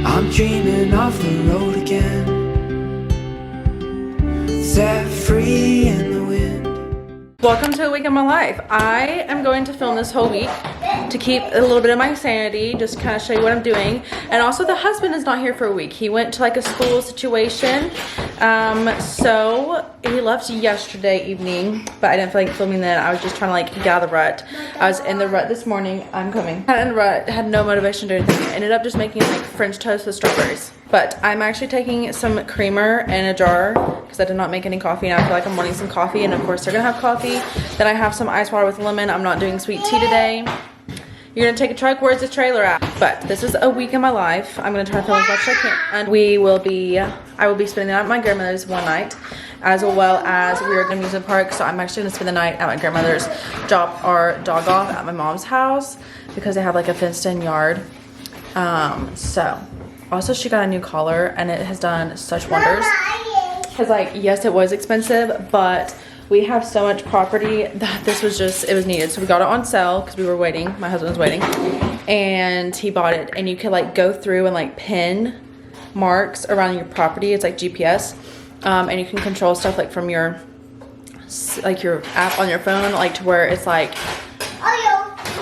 I'm dreaming of the road again, set free in the wind. Welcome to a week of my life. I am going to film this whole week to keep a little bit of my sanity, just kind of show you what I'm doing. And also the husband is not here for a week. He went to like a school situation. So he left yesterday evening, but I didn't feel like filming then. I was just trying to like get out of the rut. I was in the rut this morning. I'm coming. Had in the rut, had no motivation to do anything. Ended up just making like French toast with strawberries. But I'm actually taking some creamer in a jar because I did not make any coffee and I feel like I'm wanting some coffee, and of course they're gonna have coffee. Then I have some ice water with lemon. I'm not doing sweet tea today. You're gonna take a truck, where's the trailer at? But this is a week in my life. I'm gonna try to film as much as I can. And I will be spending the night at my grandmother's one night, as well as we're at an amusement park. So I'm actually gonna spend the night at my grandmother's, drop our dog off at my mom's house because they have like a fenced in yard. Also she got a new collar and it has done such wonders. Cause like, yes, it was expensive, but we have so much property that this was just, it was needed. So we got it on sale because we were waiting. My husband was waiting and he bought it, and you could like go through and like pin marks around your property. It's like GPS. And you can control stuff like from your app on your phone, like to where it's like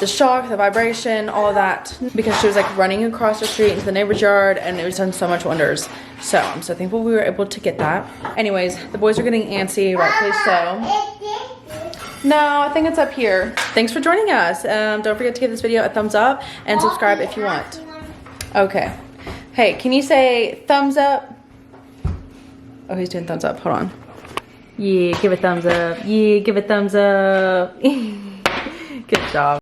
the shock, the vibration, all of that, because she was like running across the street into the neighbor's yard, and it was done so much wonders. So I'm so thankful we were able to get that. Anyways, the boys are getting antsy, rightfully so. No, I think it's up here. Thanks for joining us. Don't forget to give this video a thumbs up and subscribe if you want. Okay. Hey, can you say thumbs up? Oh, he's doing thumbs up. Hold on. Yeah, give a thumbs up. Yeah, give a thumbs up. Good job.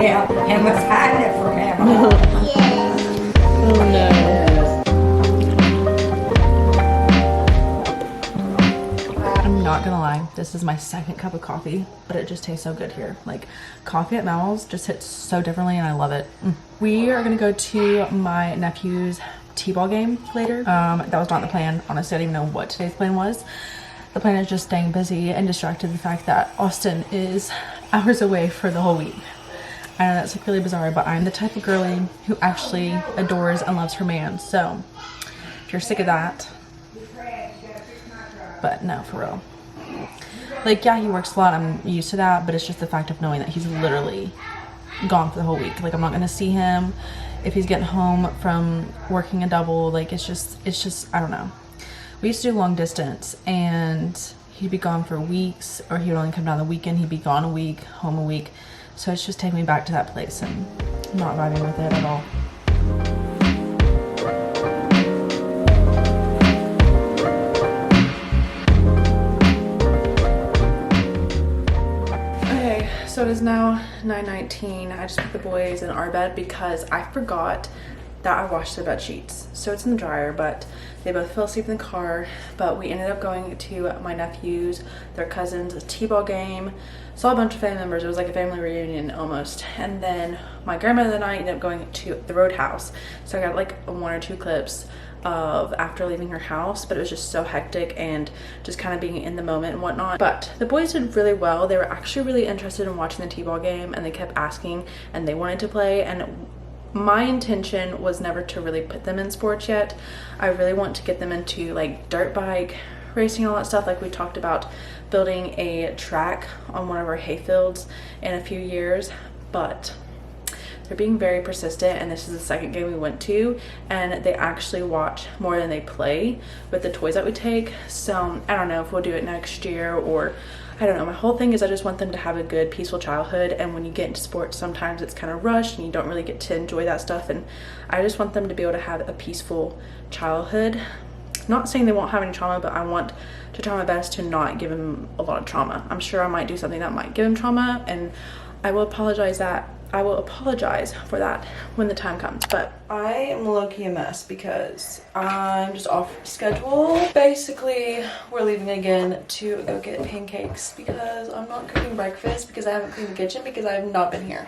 Yeah, and let's hide it for him. Oh no. I'm not gonna lie, this is my second cup of coffee, but it just tastes so good here. Like, coffee at Mal's just hits so differently and I love it. We are gonna go to my nephew's t-ball game later. That was not the plan. Honestly, I didn't even know what today's plan was. The plan is just staying busy and distracted the fact that Austin is hours away for the whole week. I know that's like really bizarre, but I'm the type of girly who actually adores and loves her man. So if you're sick of that, but no, for real. Like, yeah, he works a lot. I'm used to that, but it's just the fact of knowing that he's literally gone for the whole week. Like, I'm not gonna see him if he's getting home from working a double. Like, it's just, I don't know. We used to do long distance and he'd be gone for weeks, or he would only come down the weekend. He'd be gone a week, home a week. So it's just taking me back to that place and I'm not vibing with it at all. Okay, so it is now 9:19. I just put the boys in our bed because I forgot that I washed their bed sheets. So it's in the dryer, but they both fell asleep in the car. But we ended up going to my nephew's, their cousin's t-ball game. Saw a bunch of family members. It was like a family reunion almost. And then my grandmother and I ended up going to the Roadhouse. So I got like one or two clips of after leaving her house, but it was just so hectic and just kind of being in the moment and whatnot. But the boys did really well. They were actually really interested in watching the t-ball game, and they kept asking and they wanted to play. And my intention was never to really put them in sports yet. I really want to get them into like dirt bike racing and all that stuff. Like, we talked about building a track on one of our hay fields in a few years, but they're being very persistent, and this is the second game we went to, and they actually watch more than they play with the toys that we take. So I don't know if we'll do it next year, or I don't know. My whole thing is I just want them to have a good, peaceful childhood, and when you get into sports, sometimes it's kind of rushed and you don't really get to enjoy that stuff, and I just want them to be able to have a peaceful childhood. Not saying they won't have any trauma, but I want to try my best to not give them a lot of trauma. I'm sure I might do something that might give them trauma, and I will apologize for that when the time comes. But I am low-key a mess because I'm just off schedule. Basically, we're leaving again to go get pancakes because I'm not cooking breakfast because I haven't cleaned the kitchen because I have not been here.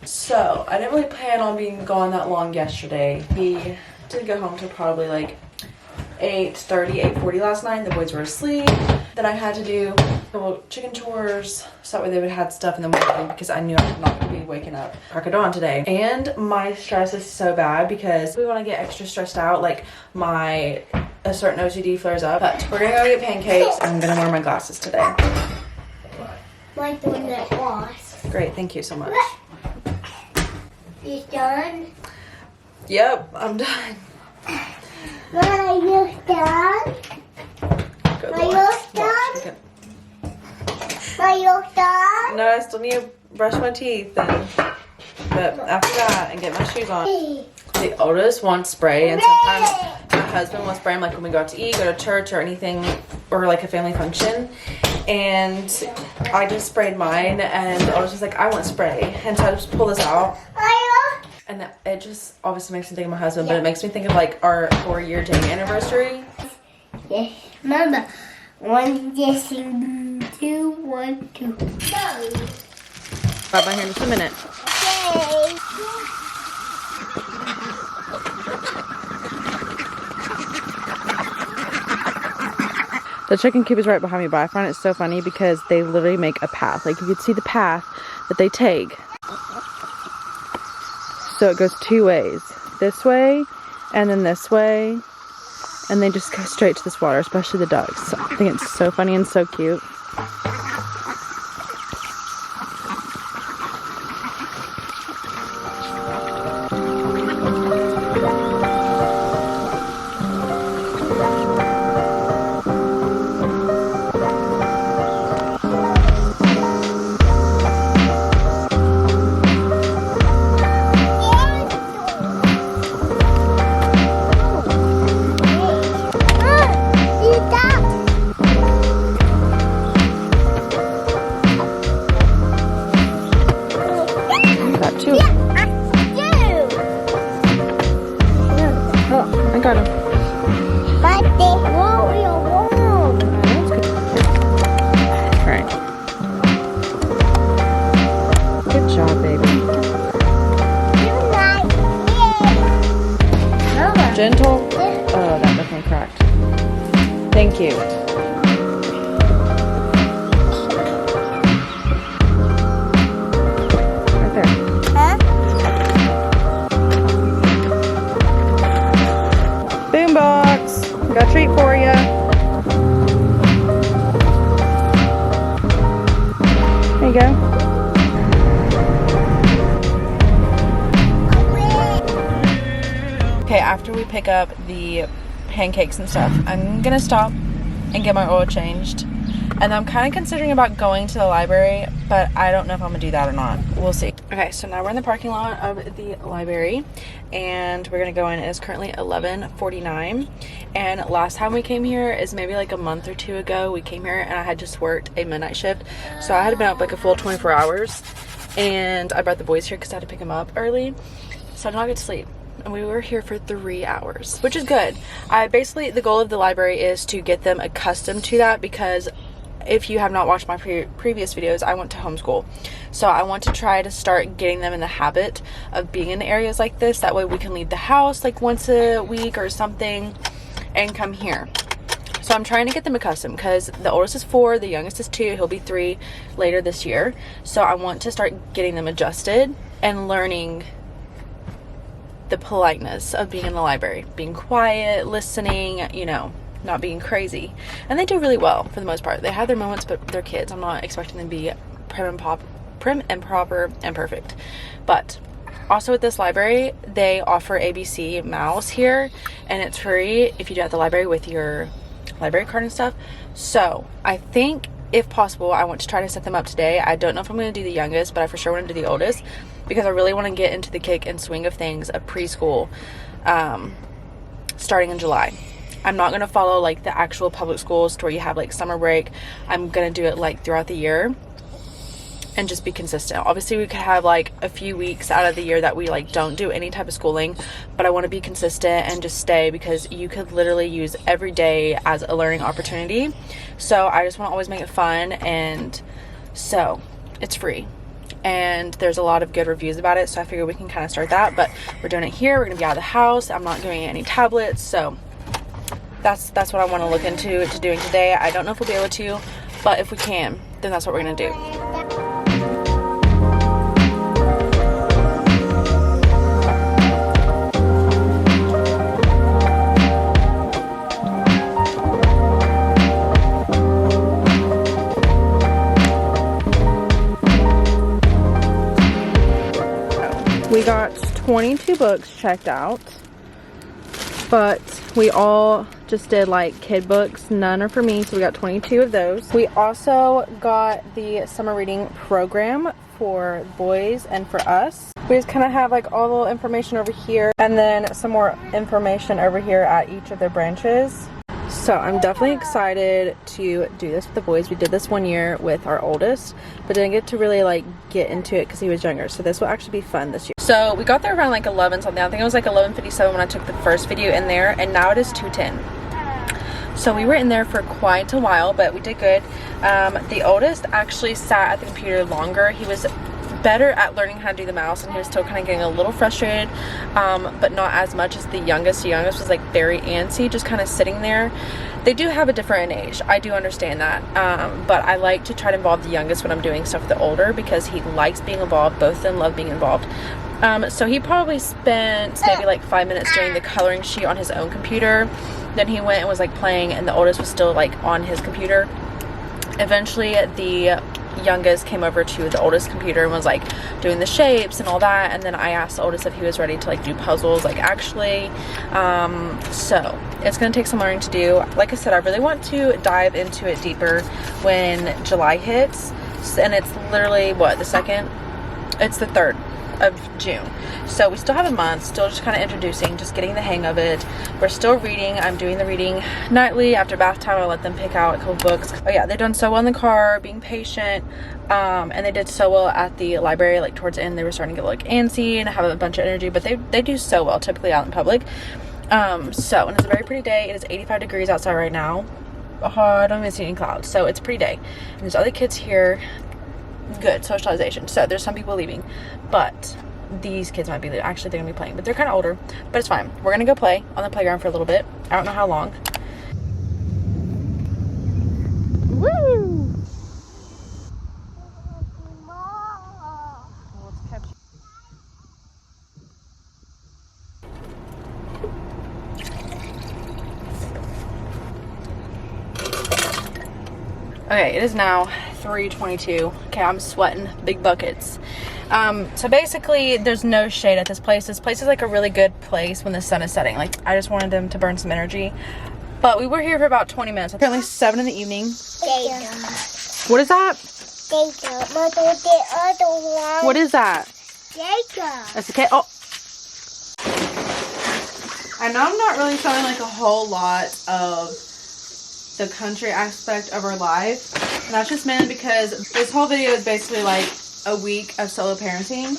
So I didn't really plan on being gone that long yesterday. We did go home till probably like 8:30, 8:40 last night. The boys were asleep. Then I had to do the little chicken chores so that way they would have stuff in the morning because I knew I was not going to be waking up crack of dawn today. And my stress is so bad because we want to get extra stressed out, like a certain OCD flares up. But we're gonna go get pancakes. I'm gonna wear my glasses today. Like the one that was. Great, thank you so much. You done? Yep, I'm done. Are you done? Good Are boy. you Watch, done? look at- Are you done? No, I still need to brush my teeth, but after that and get my shoes on. The oldest wants spray, and sometimes my husband will spray him, like when we go out to eat, go to church or anything, or like a family function. And I just sprayed mine, and the oldest was like, I want spray. And so I just pull this out. And it just obviously makes me think of my husband, but it makes me think of like our 4-year day anniversary. Yes, Mama. 1, yes, 2, 1, 2. Go. Right by here in just a minute. Okay. The chicken coop is right behind me, but I find it so funny because they literally make a path. Like you can see the path that they take. So it goes 2 ways. This way and then this way. And they just go straight to this water, especially the ducks. I think it's so funny and so cute. I got him. Alright. Good job, baby. Gentle? Oh, that definitely cracked. Thank you. Right there. Boombox! Got a treat for you. There you go. Okay, after we pick up the pancakes and stuff, I'm gonna stop and get my oil changed. And I'm kind of considering about going to the library, but I don't know if I'm gonna do that or not. We'll see. Okay, so now we're in the parking lot of the library and we're gonna go in. It is currently 11:49, and last time we came here is maybe like a month or 2 ago. We came here and I had just worked a midnight shift, so I had been up like a full 24 hours, and I brought the boys here because I had to pick them up early, so I did not get to sleep. And we were here for 3 hours, which is good. Basically the goal of the library is to get them accustomed to that, because if you have not watched my previous videos, I went to homeschool, so I want to try to start getting them in the habit of being in areas like this. That way we can leave the house like once a week or something and come here. So I'm trying to get them accustomed, because the oldest is 4, the youngest is 2, he'll be 3 later this year. So I want to start getting them adjusted and learning the politeness of being in the library, being quiet, listening, you know, not being crazy. And they do really well for the most part. They have their moments, but they're kids. I'm not expecting them to be prim and proper and perfect. But also at this library, they offer ABC Mouse here, and it's free if you do it at the library with your library card and stuff. So I think if possible, I want to try to set them up today. I don't know if I'm going to do the youngest, but I for sure want to do the oldest, because I really want to get into the kick and swing of things of preschool starting in July. I'm not going to follow like the actual public schools to where you have like summer break. I'm going to do it like throughout the year and just be consistent. Obviously we could have like a few weeks out of the year that we like don't do any type of schooling, but I want to be consistent and just stay, because you could literally use every day as a learning opportunity. So I just want to always make it fun, and so it's free. And there's a lot of good reviews about it, so I figure we can kind of start that. But we're doing it here. We're going to be out of the house. I'm not doing any tablets, so that's what I want to look into doing today. I don't know if we'll be able to, but if we can, then that's what we're gonna do. We got 22 books checked out, but we all just did like kid books. None are for me, so we got 22 of those. We also got the summer reading program for boys and for us. We just kind of have like all the little information over here and then some more information over here at each of their branches. So I'm definitely excited to do this with the boys. We did this one year with our oldest, but didn't get to really like get into it because he was younger. So this will actually be fun this year. So we got there around like 11 something. I think it was like 11:57 when I took the first video in there, and now it is 2:10. So we were in there for quite a while, but we did good. The oldest actually sat at the computer longer. He was better at learning how to do the mouse, and he was still kind of getting a little frustrated, but not as much as the youngest. The youngest was like very antsy, just kind of sitting there. They do have a different age, I do understand that, but I like to try to involve the youngest when I'm doing stuff with the older, because he likes being involved. Both of them love being involved. So he probably spent maybe like 5 minutes doing the coloring sheet on his own computer. Then he went and was like playing, and the oldest was still like on his computer. Eventually the youngest came over to the oldest computer and was like doing the shapes and all that, and then I asked the oldest if he was ready to like do puzzles, like actually. So it's gonna take some learning to do. Like I said, I really want to dive into it deeper when July hits, and it's literally what, the 2nd? It's the 3rd of June. So we still have a month, still just kind of introducing, just getting the hang of it. We're still reading. I'm doing the reading nightly. After bath time, I let them pick out a couple books. Oh yeah, they've done so well in the car, being patient, and they did so well at the library. Like towards the end, they were starting to get like antsy and have a bunch of energy, but they do so well typically out in public. And it's a very pretty day. It is 85 degrees outside right now. Oh, I don't even see any clouds, so it's a pretty day. And there's other kids here. Good socialization. So there's some people leaving, but these kids might be actually, they're gonna be playing, but they're kind of older, but it's fine. We're gonna go play on the playground for a little bit. I don't know how long. Woo! Okay, it is now 3:22. Okay, I'm sweating big buckets. So basically there's no shade at this place. This place is like a really good place when the sun is setting. Like I just wanted them to burn some energy, but we were here for about 20 minutes. Apparently 7 in the evening. What is that? What is that? That's okay. Oh, I know I'm not really showing like a whole lot of the country aspect of our life, and that's just mainly because this whole video is basically like a week of solo parenting.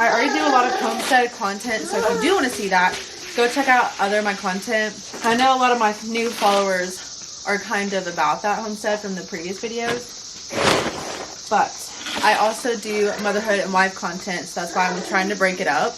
I already do a lot of homestead content, so if you do want to see that, go check out other of my content. I know a lot of my new followers are kind of about that homestead from the previous videos, but I also do motherhood and wife content, so that's why I'm trying to break it up.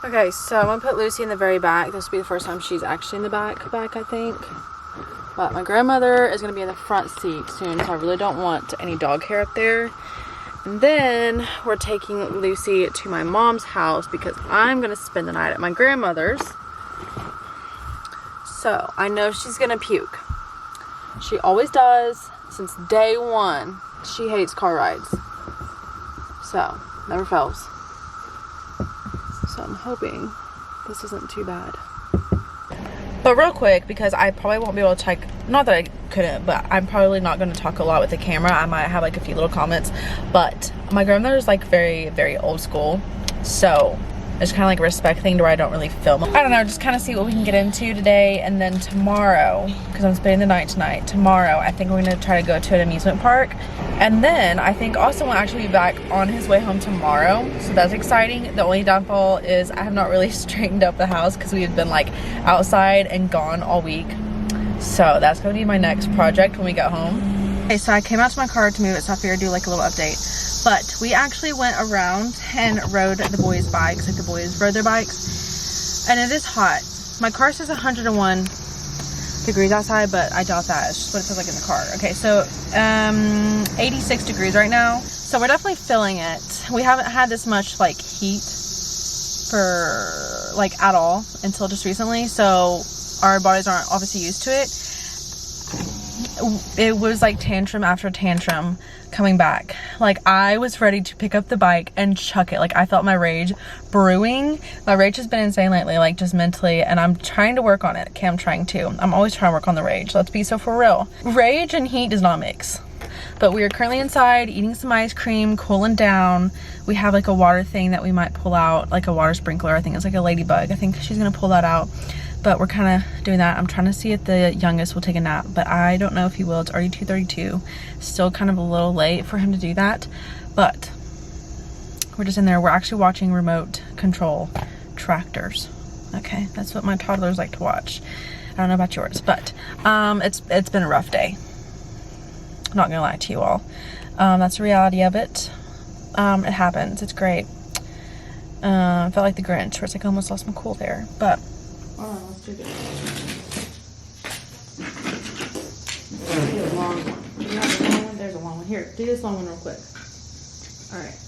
Okay, so I'm gonna put Lucy in the very back. This will be the first time she's actually in the back, I think. But my grandmother is gonna be in the front seat soon, so I really don't want any dog hair up there. And then we're taking Lucy to my mom's house because I'm gonna spend the night at my grandmother's. So I know she's gonna puke. She always does since day one. She hates car rides. So, never fails. So I'm hoping this isn't too bad. But real quick, because I probably won't be able to not that I couldn't, but I'm probably not going to talk a lot with the camera. I might have like a few little comments, but my grandmother is like very, very old school. So it's kind of like a respect thing to where I don't really film. I don't know, just kind of see what we can get into today. And then tomorrow, because I'm spending the night tonight, tomorrow I think we're going to try to go to an amusement park. And then I think Austin will actually be back on his way home tomorrow. So that's exciting. The only downfall is I have not really straightened up the house because we have been like outside and gone all week. So that's going to be my next project when we get home. Okay, so I came out to my car to move it, so I figured I'd do like a little update. But we actually went around and rode the boys' bikes, like the boys rode their bikes. And it is hot. My car says 101 degrees outside, but I doubt that. It's just what it says like in the car. Okay, so 86 degrees right now. So we're definitely feeling it. We haven't had this much like heat for like at all until just recently. So our bodies aren't obviously used to it. It was like tantrum after tantrum coming back. Like I was ready to pick up the bike and chuck it. Like I felt my rage brewing. My rage has been insane lately, like just mentally, and I'm trying to work on it. Okay, I'm trying to. I'm always trying to work on the rage. Let's be so for real. Rage and heat does not mix. But we are currently inside eating some ice cream, cooling down. We have like a water thing that we might pull out, like a water sprinkler. I think it's like a ladybug. I think she's gonna pull that out. But we're kind of doing that. I'm trying to see if the youngest will take a nap, but I don't know if he will. It's already 2:32. Still kind of a little late for him to do that, but we're just in there. We're actually watching remote control tractors. Okay, that's what my toddlers like to watch. I don't know about yours, but it's been a rough day. I'm not gonna lie to you all. That's the reality of it. It happens. It's great. I felt like the Grinch, where it's like I almost lost my cool there, but. Oh, let's do this. Do a long one. You have a long one? There's a long one. Here, do this long one real quick. Alright.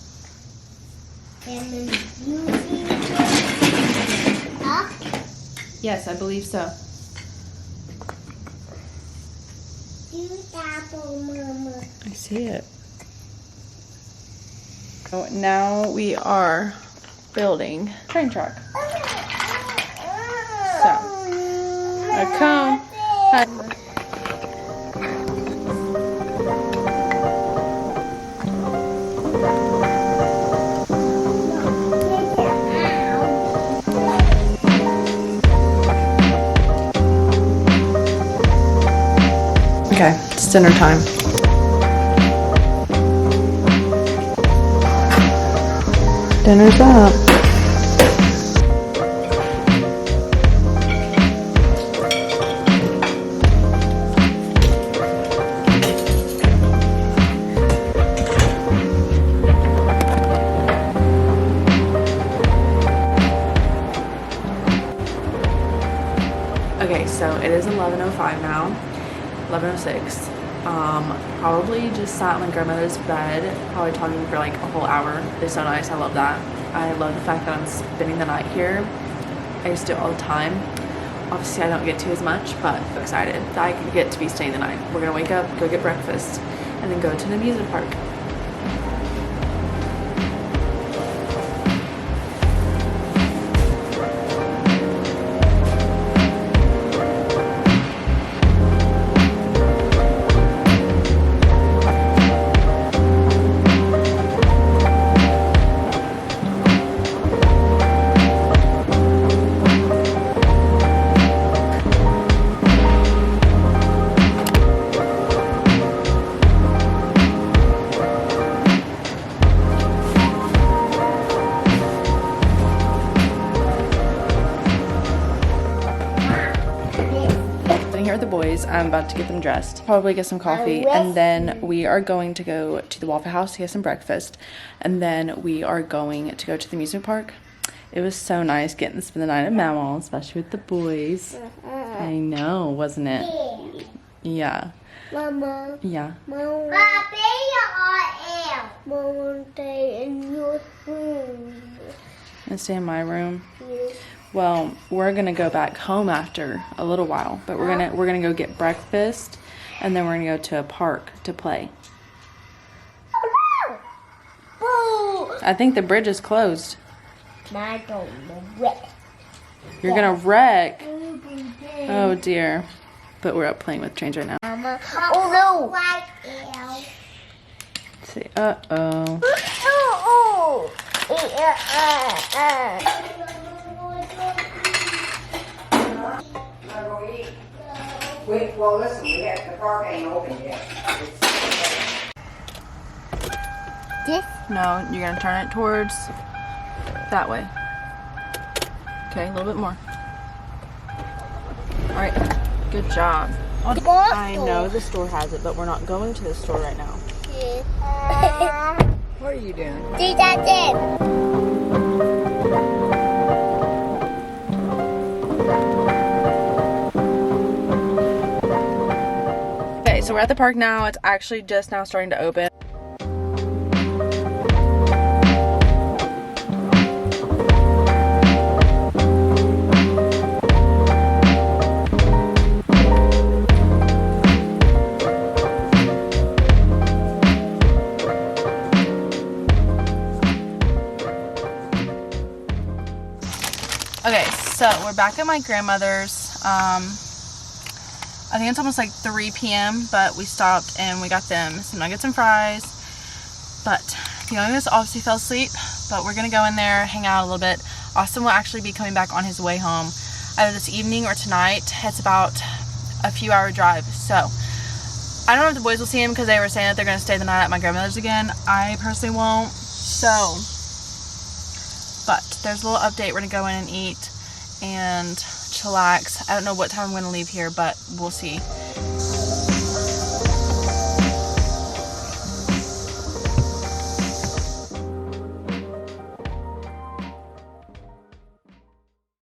And then you see up? Yes, I believe so. You apple, Mama. I see it. So now we are building a train track. So, I come. Okay, it's dinner time. Dinner's up. Okay, so it is 11:05 now, 11:06. Probably just sat in my grandmother's bed, probably talking for like a whole hour. It's so nice, I love that. I love the fact that I'm spending the night here. I used to do it all the time. Obviously I don't get to as much, but I'm excited that I can get to be staying the night. We're gonna wake up, go get breakfast, and then go to an amusement park. Here with the boys. I'm about to get them dressed, probably get some coffee, and then we are going to go to the Waffle House to get some breakfast, and then we are going to go to the amusement park. It was so nice getting to spend the night at Mama, especially with the boys. I know, wasn't it? Yeah. Mama. Yeah. Mama. Mama, stay in your room. And stay in my room. Well, we're gonna go back home after a little while, but we're gonna go get breakfast, and then we're gonna go to a park to play. I think the bridge is closed. I don't know. You're gonna wreck. Oh dear. But we're up playing with trains right now. Mama. Oh no. Let's see. Uh-oh. Well, listen, the park ain't open yet. This? No, you're gonna turn it towards that way. Okay, a little bit more. All right, good job. I know the store has it, but we're not going to the store right now. What are you doing? See, that's it. Okay, so we're at the park now. It's actually just now starting to open. Okay, so we're back at my grandmother's. I think it's almost like 3 p.m., but we stopped and we got them some nuggets and fries. But the youngest obviously fell asleep, but we're gonna go in there, hang out a little bit. Austin will actually be coming back on his way home either this evening or tonight. It's about a few hour drive, so I don't know if the boys will see him because they were saying that they're gonna stay the night at my grandmother's again. I personally won't, so. But there's a little update. We're gonna go in and eat and chillax. I don't know what time I'm gonna leave here, but we'll see.